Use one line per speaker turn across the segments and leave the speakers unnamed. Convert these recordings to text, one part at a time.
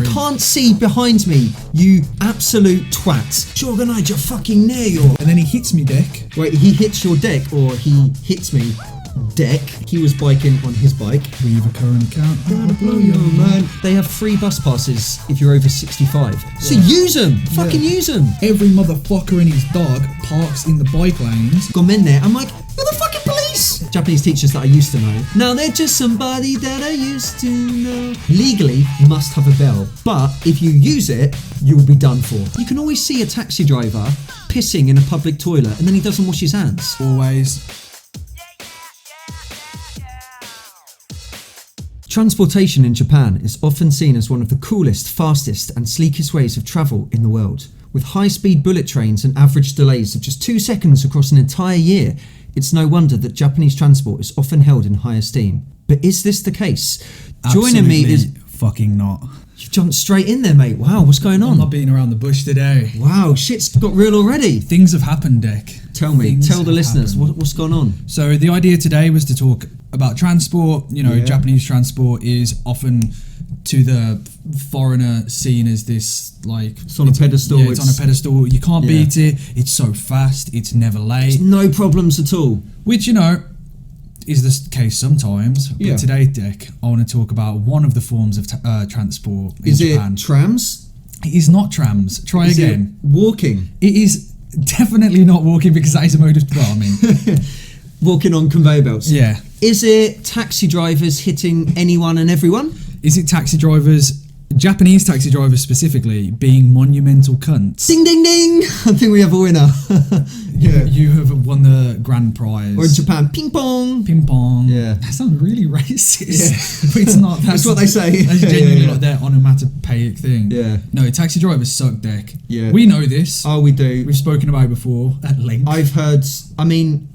can't see behind me, you absolute twat. Jorgonite your fucking knee, or...
And then he hits me, Dick.
Wait, he hits your deck, or he hits me. Deck. He was biking on his bike.
We have a current account.
Gotta blow your mind. They have free bus passes if you're over 65. So use them. Fucking use them.
Every motherfucker and his dog parks in the bike lanes.
Gone in there. I'm like, you're the fucking police. Japanese teachers that I used to know. Now they're just somebody that I used to know. Legally, must have a bell. But if you use it, you will be done for. You can always see a taxi driver pissing in a public toilet and then he doesn't wash his hands.
Always.
Transportation in Japan is often seen as one of the coolest, fastest and sleekest ways of travel in the world. With high-speed bullet trains and average delays of just 2 seconds across an entire year, it's no wonder that Japanese transport is often held in high esteem. But is this the case?
Absolutely
Joining me is...
fucking not.
You've jumped straight in there, mate. Wow, what's going on?
I'm not beating around the bush today.
Wow, shit's got real already.
Things have happened, Dick.
Tell me, tell the listeners, what's gone on?
So the idea today was to talk about transport. You know, Japanese transport is often to the foreigner seen as this, like...
It's on a pedestal.
Yeah, it's on a pedestal. You can't beat it. It's so fast. It's never late.
There's no problems at all.
Which, you know, is the case sometimes. But today, Dick, I want to talk about one of the forms of transport in Japan.
Is it trams?
It is not trams. Try again.
Walking?
It is definitely not walking, because that is a mode of farming.
Walking on conveyor belts?
Yeah.
Is it taxi drivers hitting anyone and everyone?
Is it taxi drivers, Japanese taxi drivers specifically, being monumental cunts?
Ding ding ding! I think we have a winner.
You have won the grand prize.
Or in Japan, ping pong.
Ping pong.
Yeah.
That sounds really racist. But it's not.
That's what they say.
That's genuinely like their onomatopoeic thing.
Yeah.
No, taxi drivers suck, Dick.
Yeah.
We know this.
Oh, we do.
We've spoken about it before at length.
I've heard, I mean,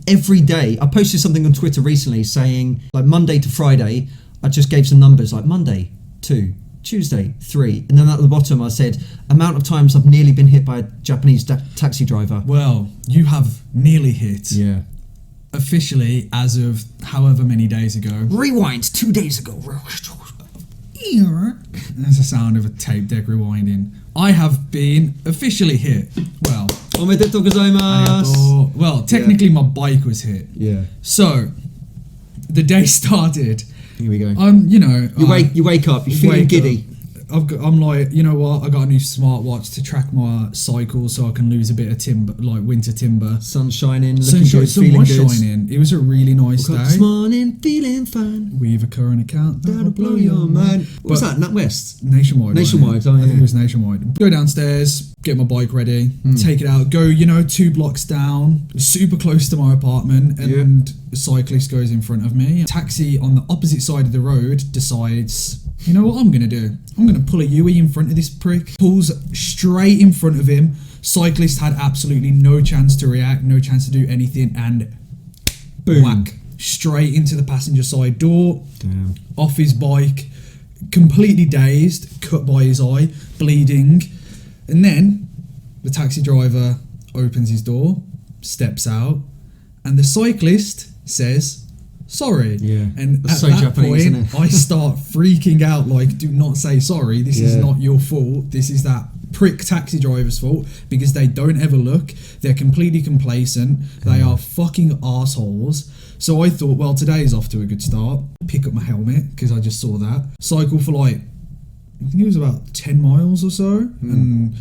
every day. I posted something on Twitter recently saying, like, Monday to Friday, I just gave some numbers, like Monday, 2. Tuesday, 3, and then at the bottom I said amount of times I've nearly been hit by a Japanese taxi driver.
Well, you have nearly hit.
Yeah.
Officially, as of however many days ago.
Rewind 2 days ago.
That's the sound of a tape deck rewinding. I have been officially hit. Well,
omedetou gozaimasu.
Well, technically my bike was hit.
Yeah.
So the day started.
Here we go.
You know,
you wake up, you're feeling giddy.
I'm like, you know what? I got a new smartwatch to track my cycle, so I can lose a bit of timber, like winter timber.
Sun shining, looking good,
sun
feeling
was
good.
Shining. It was a really nice day.
This morning, feeling fine.
We have a current account
that'll blow your mind. What was that? NatWest?
Nationwide.
Nationwide. Oh, yeah.
I think it was nationwide. Go downstairs, get my bike ready, take it out. Go, you know, 2 blocks down, super close to my apartment, and a cyclist goes in front of me. A taxi on the opposite side of the road decides, you know what I'm going to do? I'm going to pull a Yui in front of this prick. Pulls straight in front of him. Cyclist had absolutely no chance to react, no chance to do anything, and boom. Whack. Straight into the passenger side door.
Damn.
Off his bike. Completely dazed. Cut by his eye. Bleeding. And then the taxi driver opens his door. Steps out. And the cyclist says, sorry.
Yeah.
And
That's
at
so
that
Japanese,
point,
isn't it?
I start freaking out, like, do not say sorry. This is not your fault. This is that prick taxi driver's fault, because they don't ever look. They're completely complacent. They are fucking assholes. So I thought, well, today is off to a good start. Pick up my helmet, because I just saw that. Cycle for like, I think it was about 10 miles or so. And,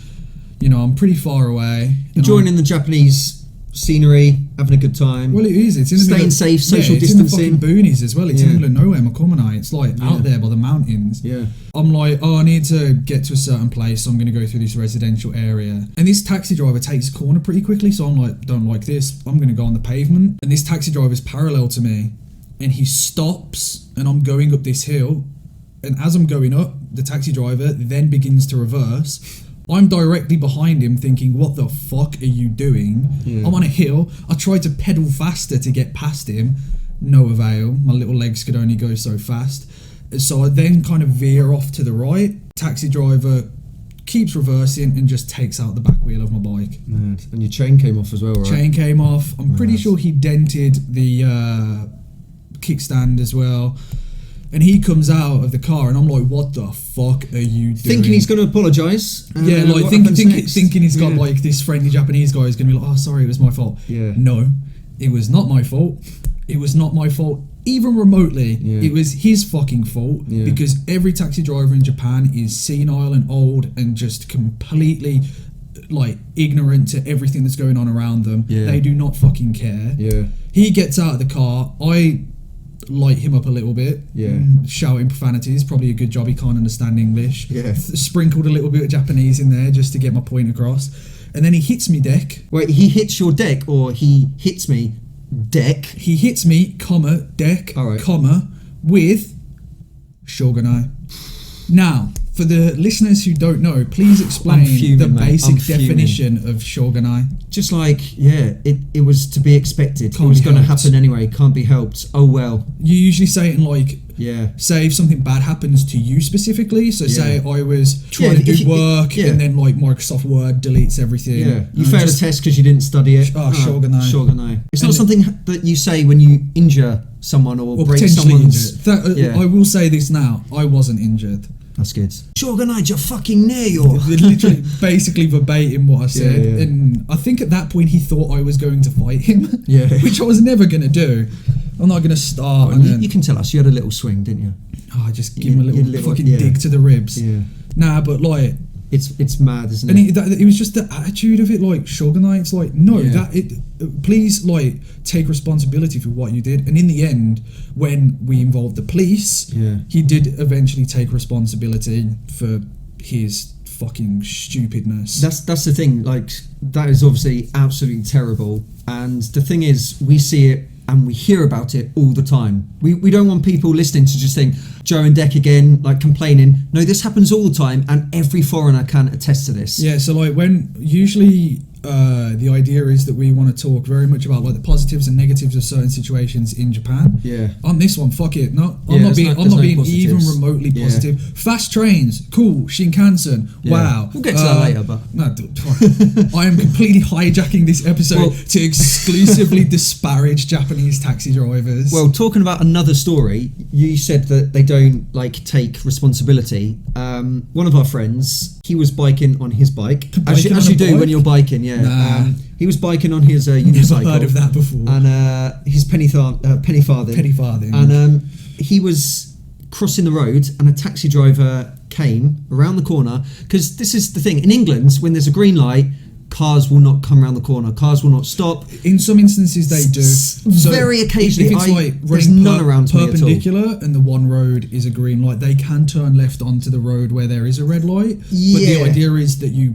you know, I'm pretty far away.
Joining the Japanese scenery, having a good time.
Well, it is. It's in the
staying safe, social distancing.
It's in the fucking boonies as well. It's in the middle of nowhere, Makomanai. It's like out there by the mountains.
Yeah.
I'm like, oh, I need to get to a certain place, so I'm going to go through this residential area. And this taxi driver takes a corner pretty quickly, so I'm like, don't like this. I'm going to go on the pavement. And this taxi driver is parallel to me, and he stops, and I'm going up this hill. And as I'm going up, the taxi driver then begins to reverse. I'm directly behind him thinking, what the fuck are you doing? Yeah. I'm on a hill. I tried to pedal faster to get past him. No avail. My little legs could only go so fast. So I then kind of veer off to the right. Taxi driver keeps reversing and just takes out the back wheel of my bike.
Mad. And your chain came off as well, right?
Chain came off. I'm pretty sure he dented the kickstand as well. And he comes out of the car, and I'm like, "What the fuck are you doing?"
Thinking he's going to apologise.
Yeah, like thinking he's got like this friendly Japanese guy who's going to be like, "Oh, sorry, it was my fault."
Yeah.
No, it was not my fault. It was not my fault, even remotely.
Yeah.
It was his fucking fault, because every taxi driver in Japan is senile and old and just completely like ignorant to everything that's going on around them.
Yeah.
They do not fucking care.
Yeah.
He gets out of the car. I light him up a little bit.
Yeah.
Shouting profanities. Probably a good job he can't understand English.
Yeah.
Sprinkled a little bit of Japanese in there just to get my point across. And then he hits me deck.
Wait, he hits your deck or he hits me deck?
He hits me, comma, deck,
All right.
comma, with Shogunai. Now, for the listeners who don't know, please explain
I'm fuming,
the
mate.
basic
I'm fuming.
definition of Shogunai.
Just like, it was to be expected.
Can't
it was
be
going to
helped.
happen anyway. Can't be helped. Oh well.
You usually say it in like,
Yeah.
say if something bad happens to you specifically. So say I was trying to do work and then like Microsoft Word deletes everything.
Yeah. You
And
failed a test because you didn't study it.
Shogunai.
Shogunai. It's
And
not something that you say when you injure someone or break
potentially
someone's...
injured. I will say this now. I wasn't injured.
That's good. Shogunai, your fucking knee, or...
Literally, basically verbatim what I said.
Yeah.
And I think at that point he thought I was going to fight him.
Yeah.
Which I was never going to do. I'm not going to start and then...
You can tell us, you had a little swing, didn't you?
I just give him a little fucking
yeah.
dig to the ribs.
Yeah.
Nah, but like...
It's mad, isn't
And
it?
it was just the attitude of it, like Shogunai. It's like, no,
Yeah.
please, like, take responsibility for what you did. And in the end, when we involved the police, he did eventually take responsibility for his fucking stupidness.
That's the thing. Like, that is obviously absolutely terrible. And the thing is, we see it and we hear about it all the time. We don't want people listening to just think Joe and Deck again, like complaining. No, this happens all the time, and every foreigner can attest to this.
Yeah, so like when usually the idea is that we want to talk very much about like the positives and negatives of certain situations in Japan.
Yeah.
On this one, fuck it. No,
Yeah,
I'm not
there's
being
no
even
positives.
remotely
Yeah.
positive. Fast trains, cool. Shinkansen,
Yeah.
wow.
We'll get to that later, but
no, I am completely hijacking this episode to exclusively disparage Japanese taxi drivers.
Well, talking about another story, you said that they don't like take responsibility. One of our friends, he was biking on his bike, as you do when you're biking. Yeah.
Nah.
He was biking on his unicycle.
Never heard of that before.
And his penny farthing.
Penny farthing.
And he was crossing the road, and a taxi driver came around the corner. Because this is the thing in England, when there's a green light, cars will not come around the corner. Cars will not stop.
In some instances, they do. So
very occasionally,
if it's like
there's
running
none around me at all.
perpendicular and the one road is a green light, they can turn left onto the road where there is a red light. But the
Yeah.
idea is that you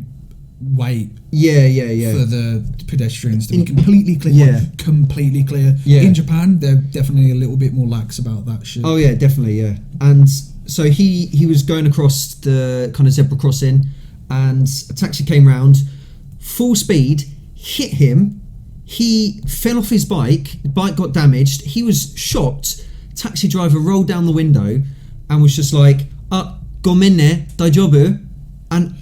wait
Yeah.
for the pedestrians to be completely clear.
Yeah.
Like, completely clear.
Yeah.
In Japan, they're definitely a little bit more lax about that shit.
Oh yeah, definitely, yeah. And so he was going across the kind of zebra crossing, and a taxi came round, full speed, hit him. He fell off his bike. The bike got damaged. He was shocked. Taxi driver rolled down the window and was just like, "Gomenne, daijobu?" And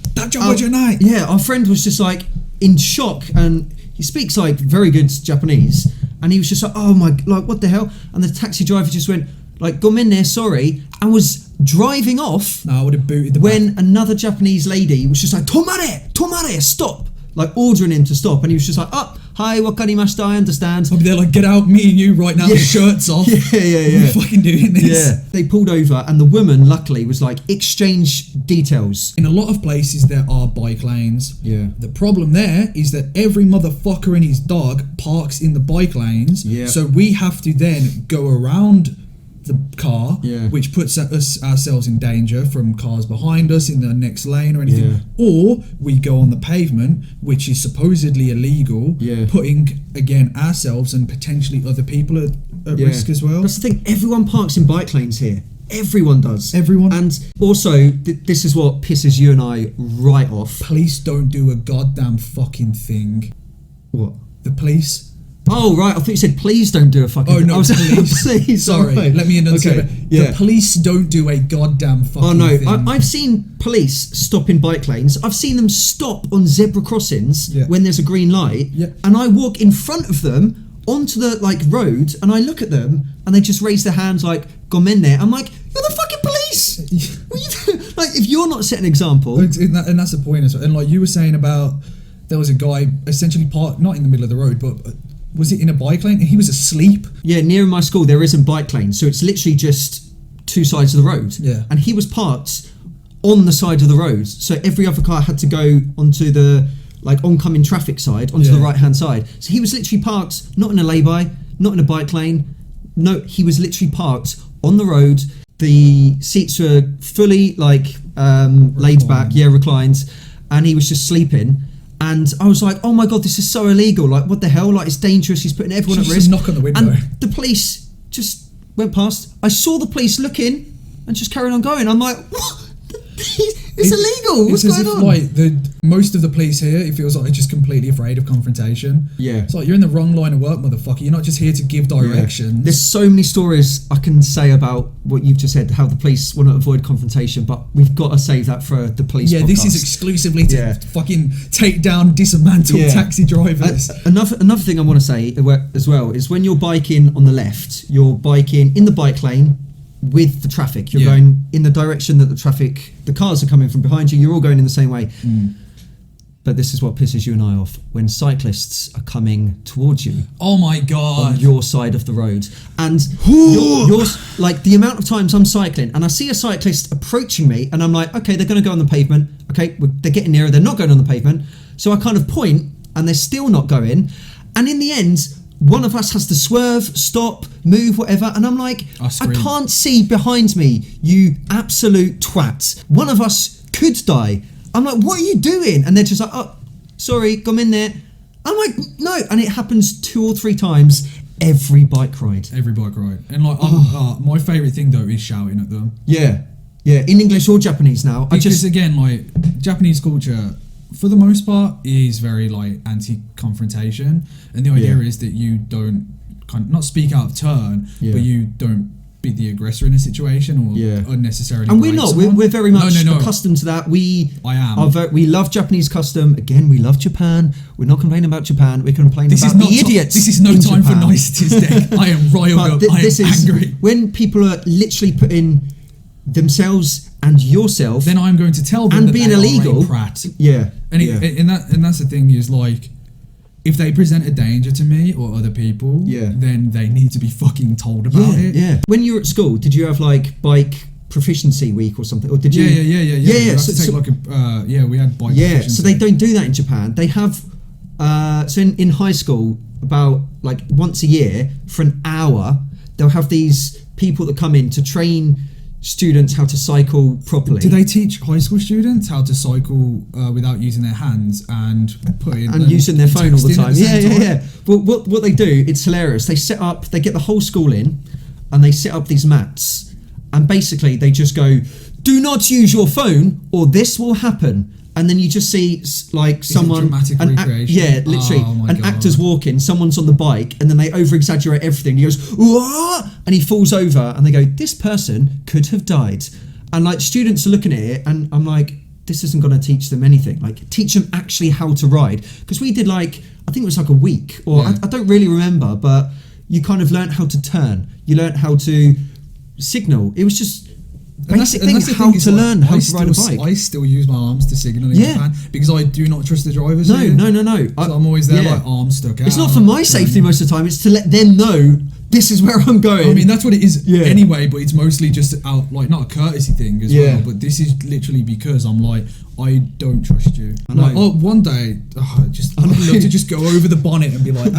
our friend was just like in shock, and he speaks like very good Japanese, and he was just like, "Oh my, like what the hell?" And the taxi driver just went like, "Gomenne, sorry," and was driving off.
No, I would have booted the
when
back.
another Japanese lady was just like, "Tomare, stop!" like ordering him to stop, and he was just like, "Hi, wakarimashita, I understand."
I'll be there like, "Get out, me and you right now, the shirts off."
Yeah.
We're fucking doing this.
Yeah. They pulled over, and the woman, luckily, was like, "Exchange details."
In a lot of places, there are bike lanes.
Yeah.
The problem there is that every motherfucker and his dog parks in the bike lanes.
Yeah.
So we have to then go around the car,
Yeah.
which puts ourselves in danger from cars behind us in the next lane or anything.
Yeah.
Or we go on the pavement, which is supposedly illegal,
Yeah.
putting, again, ourselves and potentially other people at risk as well.
That's the thing. Everyone parks in bike lanes here. Everyone does.
Everyone.
And also, this is what pisses you and I right off.
Police don't do a goddamn fucking thing.
What?
The police...
Oh, right. I thought you said, "Please don't do a fucking..."
Oh, no,
I was
police.
Please,
Sorry,
right.
let me enunciate.
Okay,
it.
yeah.
The police don't do a goddamn fucking
Oh no,
thing.
I've seen police stop in bike lanes. I've seen them stop on zebra crossings when there's a green light, and I walk in front of them onto the road, and I look at them, and they just raise their hands like "Gomenne." I'm like, You're the fucking police. What are you doing? Like, if you're not setting an example,
and that's the point as well. And like you were saying about, there was a guy essentially parked not in the middle of the road, but was it in a bike lane? And he was asleep.
Yeah, near my school there isn't bike lanes, so it's literally just two sides of the road.
Yeah.
And he was parked on the side of the road, so every other car had to go onto the like oncoming traffic side, onto the right hand side. So he was literally parked not in a lay-by, not in a bike lane. No, he was literally parked on the road. The seats were fully like laid back, reclined, and he was just sleeping. And I was like, oh my god, this is so illegal. Like, what the hell? Like, it's dangerous. He's putting everyone at risk.
Knock on the window.
And the police just went past. I saw the police looking and just carried on going. I'm like, what? It's illegal. What's going on?
Like most of the police here, it feels like they're just completely afraid of confrontation.
Yeah.
It's like, you're in the wrong line of work, motherfucker. You're not just here to give directions.
There's so many stories I can say about what you've just said, how the police want to avoid confrontation, but we've got to save that for the police podcast.
This is exclusively to fucking take down, dismantle taxi drivers.
Another thing I want to say as well is when you're biking on the left, you're biking in the bike lane with the traffic. You're going in the direction that the cars are coming from behind you. You're all going in the same way. But this is what pisses you and I off, when cyclists are coming towards you.
Oh my god.
On your side of the road. And you're like, the amount of times I'm cycling and I see a cyclist approaching me and I'm like, okay, they're going to go on the pavement. Okay, they're getting nearer. They're not going on the pavement. So I kind of point and they're still not going. And in the end, one of us has to swerve, stop, move, whatever. And I'm like, I can't see behind me, you absolute twat. One of us could die. I'm like, what are you doing? And they're just like, oh, sorry, come in there. I'm like, no. And it happens 2 or 3 times every bike ride.
And like, my favourite thing though is shouting at them.
Yeah, in English or Japanese now.
Because again, like, Japanese culture, for the most part, is very like anti-confrontation, and the idea is that you don't not speak out of turn, but you don't be the aggressor in a situation or unnecessarily.
And we're not. We're very much accustomed to that. We love Japanese custom. Again, we love Japan. We're not complaining about Japan. We're complaining about the idiots.
This is no time for niceties, Dick. I am riled up. I am angry.
When people are literally putting themselves and yourself,
then I'm going to tell them
and
that
being
they
illegal.
Are a prat.
And
that's the thing is, like, if they present a danger to me or other people, then they need to be fucking told about it.
Yeah. When you were at school, did you have like bike proficiency week or something, or did you?
Yeah. We had bike. proficiency.
So they don't do that in Japan. They have. So in high school, about like once a year for an hour, they'll have these people that come in to train students how to cycle properly.
Do they teach high school students how to cycle without using their hands and
using their phone all the time? Yeah. Well, what they do, it's hilarious. They get the whole school in, and they set up these mats, and basically they just go, "Do not use your phone, or this will happen." And then you just see like someone, literally, actor's walking, someone's on the bike, and then they over-exaggerate everything. He goes, "Whoa!" and he falls over, and they go, "This person could have died." And like students are looking at it, and I'm like, this isn't going to teach them anything. Like, teach them actually how to ride, because we did like, I think it was like a week, or I don't really remember, but you kind of learnt how to turn, you learnt how to signal. It was just basic thing, how to learn how to ride a bike.
I still use my arms to signal in Japan because I do not trust the drivers.
No.
So I'm always there like arms stuck out.
It's not for my safety most of the time, it's to let them know this is where I'm going.
I mean, that's what it is anyway, but it's mostly just out, like, not a courtesy thing as well, but this is literally because I'm like, I don't trust you. Like, one day, I'd love to just go over the bonnet and be like,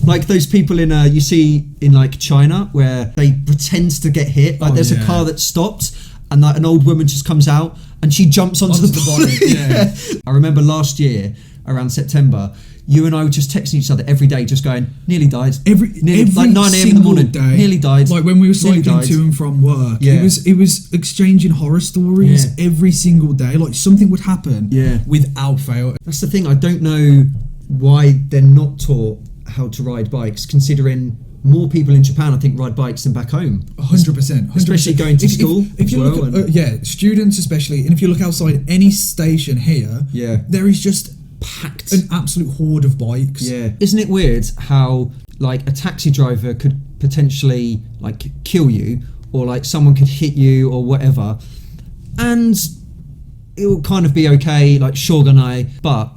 like those people in you see in like China where they pretend to get hit. Like there's a car that stopped, and like an old woman just comes out and she jumps onto the bonnet. I remember last year around September, you and I were just texting each other every day, just going, nearly died.
Every
like 9 a.m. in the morning,
day,
nearly died.
Like when we were cycling to and from work, it was exchanging horror stories every single day. Like something would happen without fail.
That's the thing. I don't know why they're not taught how to ride bikes, considering more people in Japan, I think, ride bikes than back home.
100%.
Especially going to school.
If you look at, students especially, and if you look outside any station here, there is just packed an absolute horde of bikes.
Isn't it weird how like a taxi driver could potentially like kill you, or like someone could hit you or whatever, and it will kind of be okay, like shogunai. But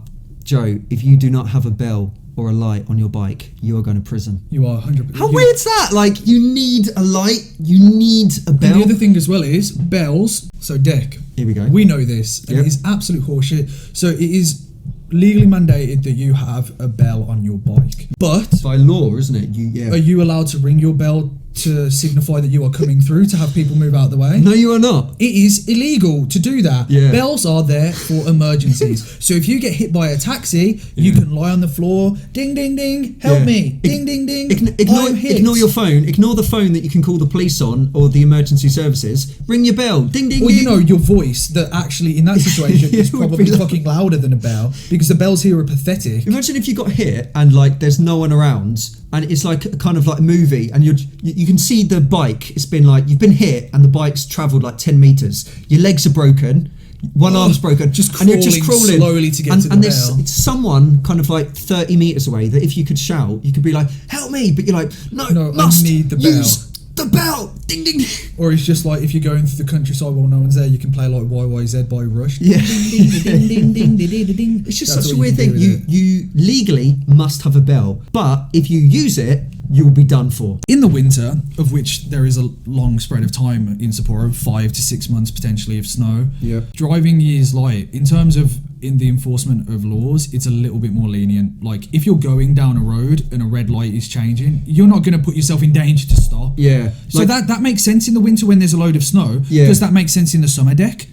Joe, if you do not have a bell or a light on your bike, you are going to prison.
You are 100%.
How weird's that? Like, you need a light, you need a bell.
And the other thing as well is bells. So deck.
Here we go.
We know this, and
Yep.
it is absolute horseshit. So it is legally mandated that you have a bell on your bike. But
By law, isn't it?
are you allowed to ring your bell to signify that you are coming through, to have people move out the way?
No, you are not.
It is illegal to do that.
Yeah.
Bells are there for emergencies. So if you get hit by a taxi, you can lie on the floor, ding, ding, ding, help
Yeah.
me, ding, ding, ding,
Ignore,
I'm hit.
ignore your phone. Ignore the phone that you can call the police on or the emergency services. Ring your bell. Ding, ding,
Or,
ding.
you know, your voice that actually in that situation
Yeah,
is
it would
probably
be like-
fucking louder than a bell, because the bells here are pathetic.
Imagine if you got hit and like there's no one around, and it's like a kind of like a movie, and you can see the bike. It's been like you've been hit, and the bike's travelled like 10 meters. Your legs are broken, one arm's broken,
just
and you're just
crawling
crawling
slowly to get
and,
to the
and there's
bell.
it's someone kind of like 30 meters away that if you could shout, you could be like, "Help me!" But you're like, "No,
No, I
must
need the
use the bell." Ding ding.
Or it's just like if you're going through the countryside while no one's there, you can play like YYZ by Rush.
Yeah.
Ding, ding, ding, ding, ding, ding, ding.
It's just
That's
such a
what
weird
can
thing.
do with it.
You legally must have a bell, but if you use it, you will be done for.
In the winter, of which there is a long spread of time in Sapporo, 5 to 6 months potentially of snow,
Yeah.
driving is like, in terms of in the enforcement of laws, it's a little bit more lenient. Like, if you're going down a road and a red light is changing, you're not going to put yourself in danger to stop.
Yeah.
So that makes sense in the winter when there's a load of snow.
Yeah.
Does that make sense in the summer deck?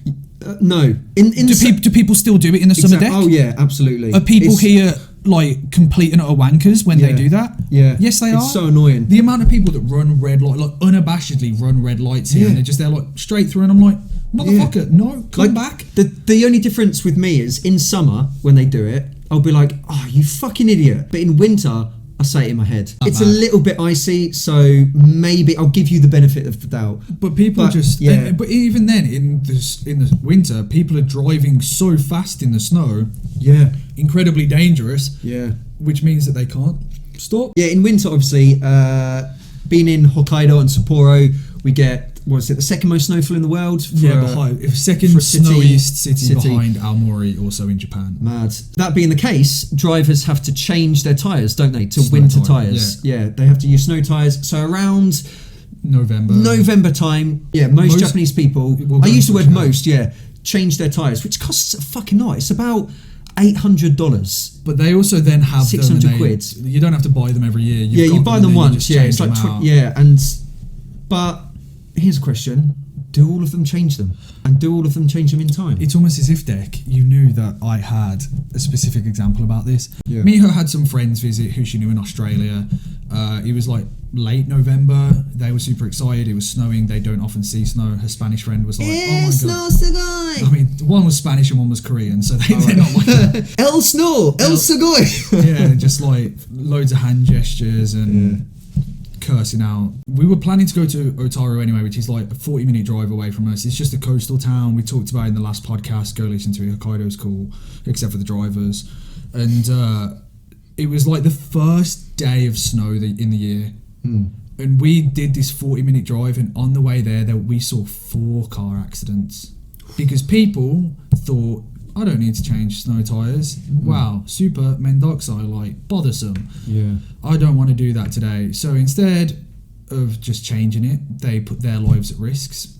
No.
Do people still do it in the summer deck?
Oh yeah, absolutely.
Are people
It's-
here like complete and utter wankers when they
Yeah.
do that?
Yeah.
Yes, they are.
It's so annoying.
The amount of people that run red light, like unabashedly run red lights here,
Yeah.
and they're just there like straight through, and I'm like, motherfucker, no, come back.
The only difference with me is in summer when they do it, I'll be like, "Oh, you fucking idiot!" But in winter, I say it in my head. It's a
bad.
little bit icy, so maybe I'll give you the benefit of the doubt.
But people
But,
just,
yeah.
but even then, in the winter, people are driving so fast in the snow,
Yeah.
incredibly dangerous,
Yeah.
which means that they can't stop.
Yeah, in winter, obviously, being in Hokkaido and Sapporo, we get, what is it, the second most snowfall in the world? For,
Second
for a city-
snowiest city
city.
behind Aomori, also in Japan.
Mad. That being the case, drivers have to change their tyres, don't they, to
Snow
winter
tyre,
tyres. Yeah, they have to use snow tyres. So around November time, yeah, most Japanese people,
will
I
go
use the
for
word
Japan.
most, yeah, change their tyres, which costs a fucking lot. It's about $800.
But they also then have
600
them and
quid.
You don't have to buy them every year. You've
Yeah,
got
you buy them
and then you
once,
just
yeah,
change
it's like,
them out.
but here's a question. Do all of them change them? And do all of them change them in time?
It's almost as if, Deck, you knew that I had a specific example about this.
Yeah.
Miho had some friends visit who she knew in Australia. It was like late November. They were super excited. It was snowing. They don't often see snow. Her Spanish friend was like, "Oh my god!" I mean, one was Spanish and one was Korean, so they're not like that.
El Snow! El Sugoi!
Yeah, just like loads of hand gestures and cursing out. We were planning to go to Otaru anyway, which is like a 40-minute drive away from us. It's just a coastal town. We talked about it in the last podcast. Go listen to it. Hokkaido's cool, except for the drivers. And it was like the first day of snow in the year. And we did this 40-minute drive, and on the way there we saw 4 car accidents because people thought, I don't need to change snow tyres. Wow, super mendoxai, like bothersome.
Yeah.
I don't want to do that today. So instead of just changing it, they put their lives at risk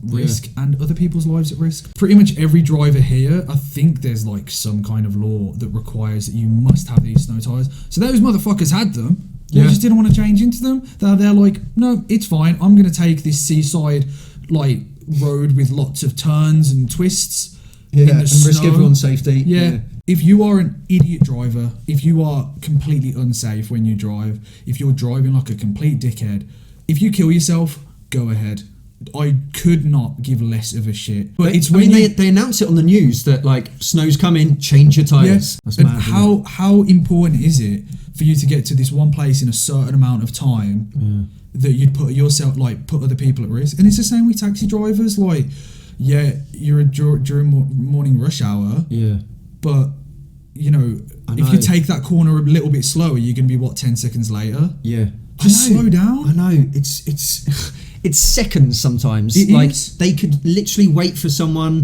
and other people's lives at risk. Pretty much every driver here, I think there's like some kind of law that requires that you must have these snow tyres. So those motherfuckers had them. They just didn't want to change into them. They're like, no, it's fine. I'm going to take this seaside like road with lots of turns and twists.
Yeah,
and
risk everyone's safety.
Yeah. If you are an idiot driver, if you are completely unsafe when you drive, if you're driving like a complete dickhead, if you kill yourself, go ahead. I could not give less of a shit. But it's when
they announce it on the news that like snow's coming, change your tyres. That's
and
mad, isn't it?
how important is it for you to get to this one place in a certain amount of time that you'd put yourself, like, put other people at risk? And it's the same with taxi drivers. Like, yeah, you're during morning rush hour.
Yeah.
But, you know, if you take that corner a little bit slower, you're going to be, 10 seconds later?
Yeah.
Just slow down.
I know. It's it's seconds sometimes.
It
like
is.
they could literally wait for someone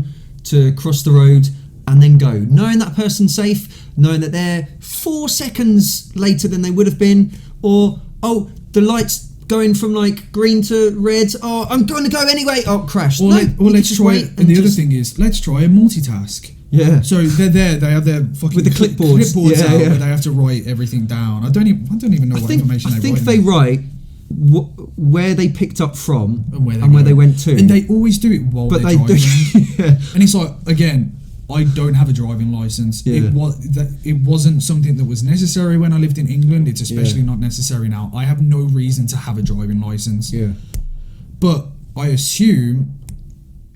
to cross the road and then go, knowing that person's safe, knowing that they're 4 seconds later than they would have been, or the light's going from like green to red. Oh, I'm going to go anyway. Oh, crash.
Or let's try it. And the other thing is, let's try a multitask.
Yeah.
So they're there. They have their fucking
with the clipboards
out where they have to write everything down. I don't even know what information they write.
I think they write where they picked up from and where they went to,
and they always do it while they're driving.
Yeah.
And it's like, again, I don't have a driving license.
Yeah.
It wasn't something that was necessary when I lived in England. It's especially not necessary now. I have no reason to have a driving license.
Yeah.
But I assume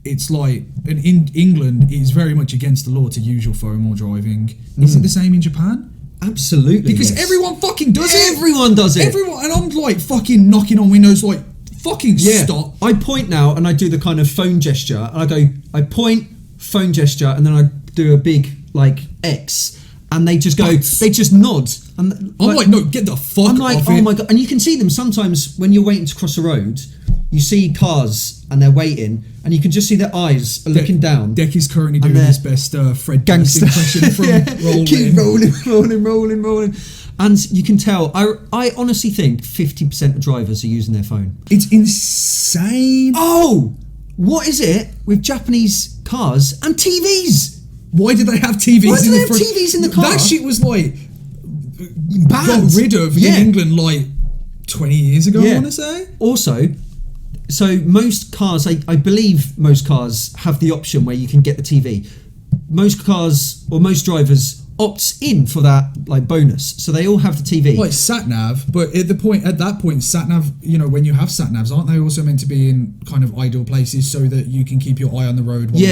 it's like, and in England, it's very much against the law to use your phone while driving. Is it the same in Japan?
Absolutely.
Because everyone fucking does it.
Everyone does it.
Everyone, and I'm like fucking knocking on windows, like fucking stop.
I point now and I do the kind of phone gesture. And I point, phone gesture, and then I do a big like X, and they just go, they just nod. And
I'm like, no, get the fuck
I'm like,
off
oh
it.
my God. And you can see them sometimes when you're waiting to cross a road. You see cars and they're waiting, and you can just see their eyes are looking down.
Deck is currently doing his best Fred Durst impression from Rolling.
Keep rolling. And you can tell, I honestly think 50% of drivers are using their phone.
It's insane.
Oh, what is it with Japanese cars and TVs?
Why did they have TVs
Why do they have TVs in the car?
That shit was like
banned.
got rid of in England like 20 years ago, I want to say.
Also, so most cars, I believe most cars have the option where you can get the TV. Most cars or most drivers opts in for that like bonus, so they all have the TV.
Like sat nav, but at that point, sat nav. You know, when you have sat navs, aren't they also meant to be in kind of ideal places so that you can keep your eye on the road? While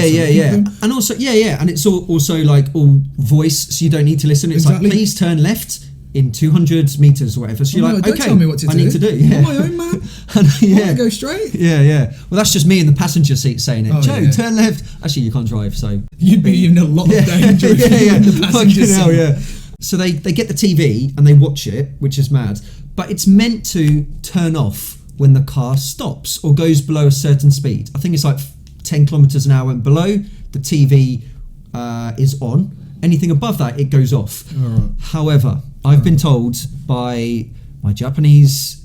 And also, and it's also like all voice, so you don't need to listen. It's like, please turn left in 200 meters or whatever. So you're like,
don't tell me what to do.
I need to do.
I'm my own man. I want to go straight.
Yeah. Well, that's just me in the passenger seat saying it. Joe, turn left. Actually, you can't drive, so
you'd be in a lot of danger if you were in the passenger seat.
Yeah. So they get the TV and they watch it, which is mad. But it's meant to turn off when the car stops or goes below a certain speed. I think it's like 10 kilometers an hour and below. The TV is on. Anything above that, it goes off.
Right.
However, I've been told by my Japanese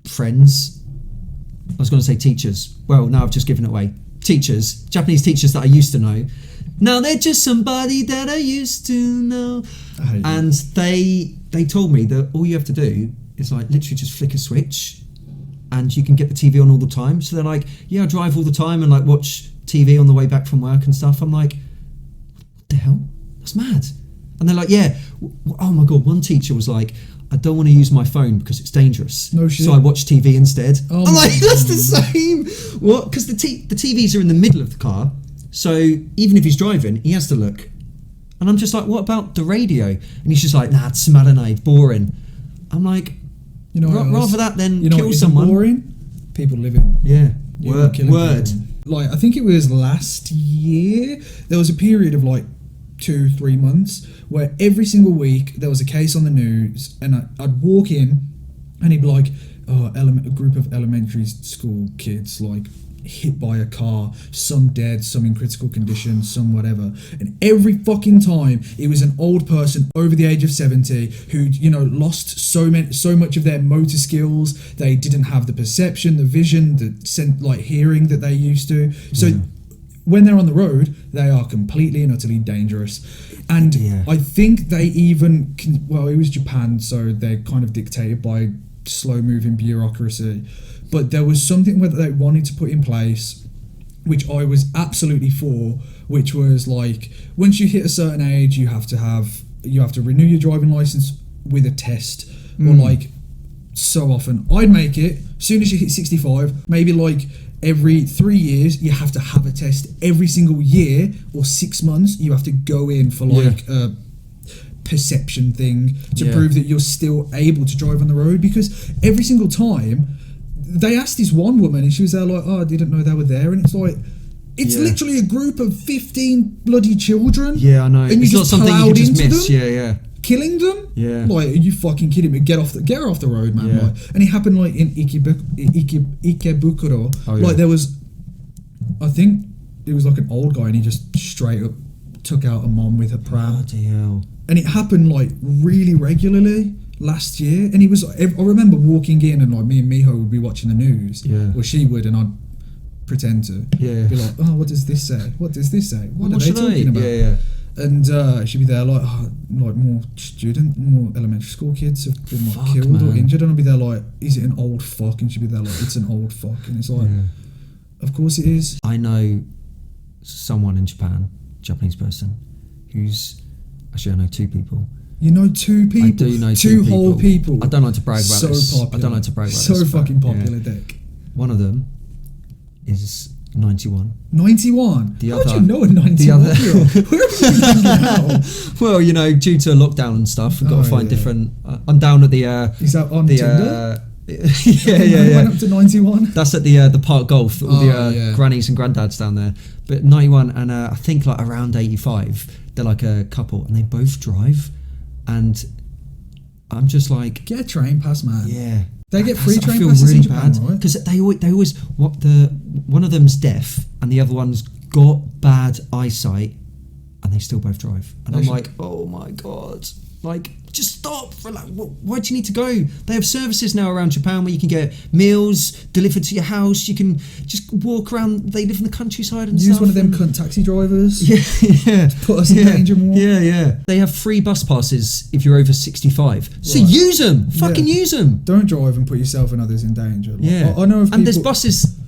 friends, I was going to say teachers. Well, now I've just given it away. Japanese teachers that I used to know. Now they're just somebody that I used to know. And they told me that all you have to do is like literally just flick a switch and you can get the TV on all the time. So they're like, I drive all the time and like watch TV on the way back from work and stuff. I'm like, what the hell? That's mad. And they're like, oh my God, one teacher was like, I don't want to use my phone because it's dangerous.
No shit.
So I watch TV instead.
Oh
I'm like, that's the same. What? Because the TVs are in the middle of the car. So even if he's driving, he has to look. And I'm just like, what about the radio? And he's just like, nah, it's smadanade, boring. I'm like, rather that than kill someone.
Boring? People living.
Yeah. Word.
People. Like, I think it was last year, there was a period of like 2-3 months where every single week there was a case on the news, and I'd walk in and he'd be like, a group of elementary school kids like hit by a car, some dead, some in critical condition, some whatever. And every fucking time it was an old person over the age of 70 who lost so much of their motor skills. They didn't have the perception, the vision, the hearing that they used to. So when they're on the road, they are completely and utterly dangerous. And I think they even it was Japan, so they're kind of dictated by slow-moving bureaucracy. But there was something that they wanted to put in place, which I was absolutely for, which was like, once you hit a certain age, you have to renew your driving license with a test, or like so often. I'd make it as soon as you hit 65, maybe like every 3 years, you have to have a test. Every single year or 6 months, you have to go in for like a perception thing to prove that you're still able to drive on the road. Because every single time, they asked this one woman and she was there like, I didn't know they were there. And it's like, it's literally a group of 15 bloody children.
Yeah, I know.
And you
it's
just
not something you
plowed
can just
into
miss.
them.
Yeah.
killing them.
Yeah.
Like, are you fucking kidding me? Get her off the road, man.
Yeah.
Like, and it happened like in Ikebukuro.
Oh, yeah.
Like there was, I think it was like an old guy, and he just straight up took out a mom with a pram.
Bloody hell.
And it happened like really regularly last year. And he was, I remember walking in, and like me and Miho would be watching the news.
Yeah.
Or she would, and I'd pretend to.
Yeah.
Be like, oh, what does this say? What does this say? What are they
should
talking about?
Yeah.
And she'd be there like, like more elementary school kids have been like
Fuck,
killed or
man.
injured, and I'd be there like, is it an old fuck? And she'd be there like, it's an old fuck, and it's like, of course it is.
I know someone in Japan, Japanese person, who's actually I know two people.
You know two people.
I do know
two whole people.
I don't like to brag about
so
this.
Popular.
I don't like to brag about
so
this.
So fucking popular,
yeah.
dick.
One of them is 91.
91?
The
How
other,
do you know a 91-year-old? Where have you been hanging out?
Well, you know, due to lockdown and stuff, we've got to find different... I'm down at the...
Is that on Tinder?
Yeah.
Went up to 91?
That's at the Park Golf, all the grannies and granddads down there. But 91 and I think like around 85, they're like a couple and they both drive. And I'm just like...
Get a train pass, man.
Yeah.
They get free train passes in Japan, right?
Because they always one of them's deaf and the other one's got bad eyesight, and they still both drive. And I'm like, oh my god, like just stop. Why do you need to go? They have services now around Japan where you can get meals delivered to your house. You can just walk around. They live in the countryside and
Use
stuff.
one of them cunt taxi drivers.
Yeah.
Put us in danger more.
Yeah. They have free bus passes if you're over 65. So use them. Fucking use them.
Don't drive and put yourself and others in danger. Like, I know of people...
And there's buses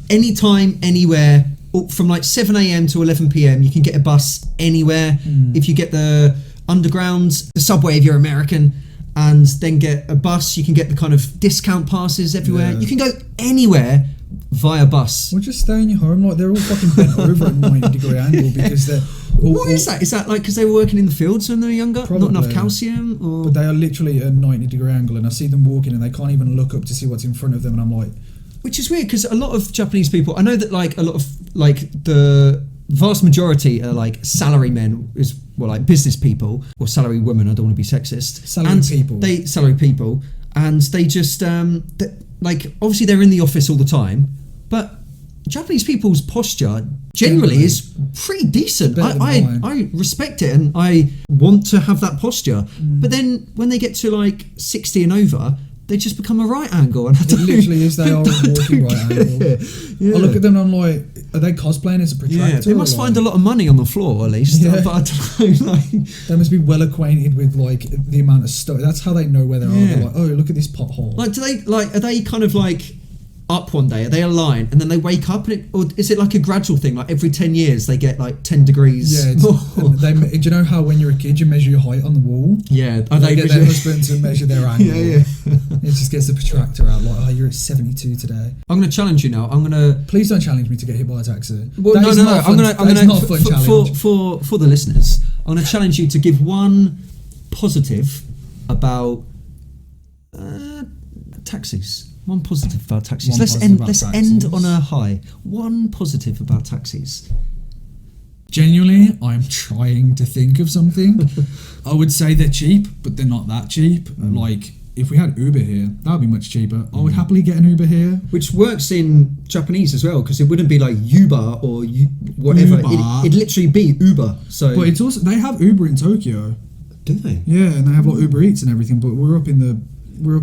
anytime, anywhere. From like 7 a.m. to 11 p.m. you can get a bus anywhere. If you get the underground, the subway if you're American, and then get a bus, you can get the kind of discount passes everywhere. You can go anywhere via bus.
Or just stay in your home. Like they're all fucking bent over at 90-degree angle because they're...
What is that? Is that like because they were working in the fields when they were younger?
Probably.
Not enough calcium? Or?
But they are literally at a 90-degree angle, and I see them walking and they can't even look up to see what's in front of them, and I'm like...
Which is weird because a lot of Japanese people, I know that like a lot of like the vast majority are like salary men, like business people, or salary women. I don't want to be sexist. Salary people, and they just like obviously they're in the office all the time, but Japanese people's posture generally is pretty decent. I respect it and I want to have that posture. But then when they get to like 60 and over, they just become a right angle, and
it literally is. They are walking right angle. I look at them and I'm like, are they cosplaying as a protractor?
Yeah, they must find a lot of money on the floor at least. But I don't know. Like,
they must be well acquainted with like the amount of stuff. That's how they know where they are. They're like, oh, look at this pothole.
Like, are they kind of like up one day? Are they aligned and then they wake up, or is it like a gradual thing? Like every 10 years they get like 10 degrees.
Yeah. Do you know how when you're a kid you measure your height on the wall?
Yeah.
They get their husband to measure their angle.
Yeah.
It just gets the protractor out. Like, oh, you're at 72 today.
I'm going to challenge you now.
Please don't challenge me to get hit by a taxi.
Well, no. I'm going
to
for the listeners. I'm going to challenge you to give one positive about taxis. One positive about taxis. Let's end on a high. One positive about taxis.
Genuinely, I'm trying to think of something. I would say they're cheap, but they're not that cheap. Like, if we had Uber here, that would be much cheaper. I would happily get an Uber here.
Which works in Japanese as well, because it wouldn't be like Uber or whatever. It'd literally be Uber. So,
but it's also, they have Uber in Tokyo.
Do they?
Yeah, and they have like Uber Eats and everything, but we're up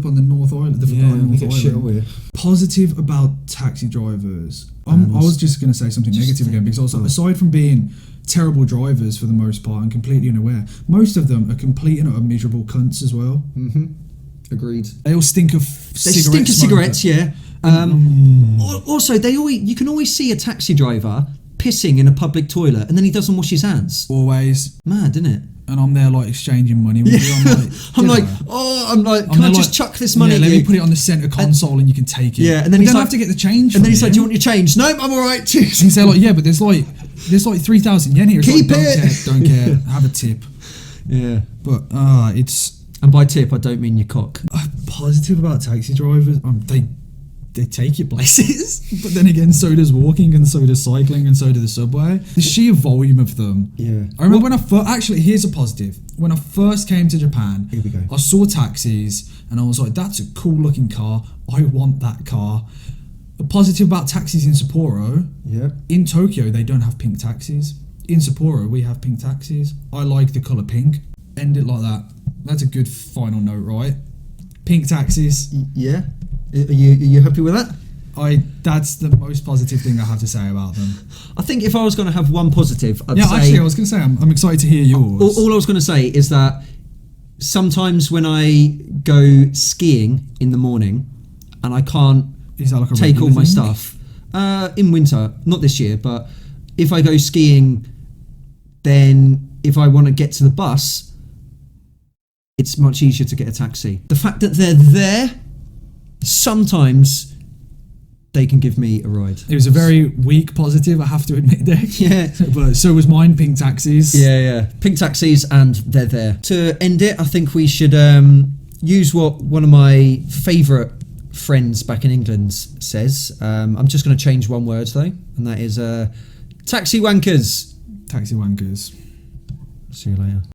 on the North Island, the forgotten North Island. Positive about taxi drivers. I was just going to say something negative again, because also, aside from being terrible drivers for the most part and completely unaware, most of them are complete and utter miserable cunts as well.
Agreed.
They all stink of
cigarettes, yeah. Also, you can always see a taxi driver pissing in a public toilet and then he doesn't wash his hands.
Always.
Mad, isn't it?
And I'm there like exchanging money with you. I'm like, can I just chuck this money? Yeah, let me put it on the centre console and you can take it.
Yeah, and then he's
like, have to get the change.
And then he's like, do you want your change? No, I'm all right.
He's there like, yeah, but there's like 3,000 yen here. It's
Keep
like,
it.
Don't care. Have a tip.
Yeah,
but And
by tip, I don't mean your cock.
Positive about taxi drivers, they take you places. But then again, so does walking, and so does cycling, and so does the subway. The sheer volume of them.
Yeah.
I remember when I first, actually, here's a positive. When I first came to Japan,
Here we go.
I saw taxis and I was like, that's a cool looking car. I want that car. The positive about taxis in Sapporo,
Yeah.
in Tokyo, they don't have pink taxis. In Sapporo, we have pink taxis. I like the colour pink. End it like that. That's a good final note, right? Pink taxis.
Yeah. Are you happy with that?
That's the most positive thing I have to say about them.
I think if I was going to have one positive, I'd say...
Actually, I was going to say, I'm excited to hear yours.
All I was going to say is that sometimes when I go skiing in the morning and I can't
Is that like a
take all
regular
my
thing?
stuff, in winter, not this year, but if I go skiing, then if I want to get to the bus, it's much easier to get a taxi. The fact that they're there, sometimes they can give me a ride.
It was a very weak positive, I have to admit, Dick.
Yeah.
But so was mine, pink taxis.
Yeah. Pink taxis, and they're there. To end it, I think we should use what one of my favourite friends back in England says. I'm just going to change one word though, and that is taxi wankers.
Taxi wankers.
See you later.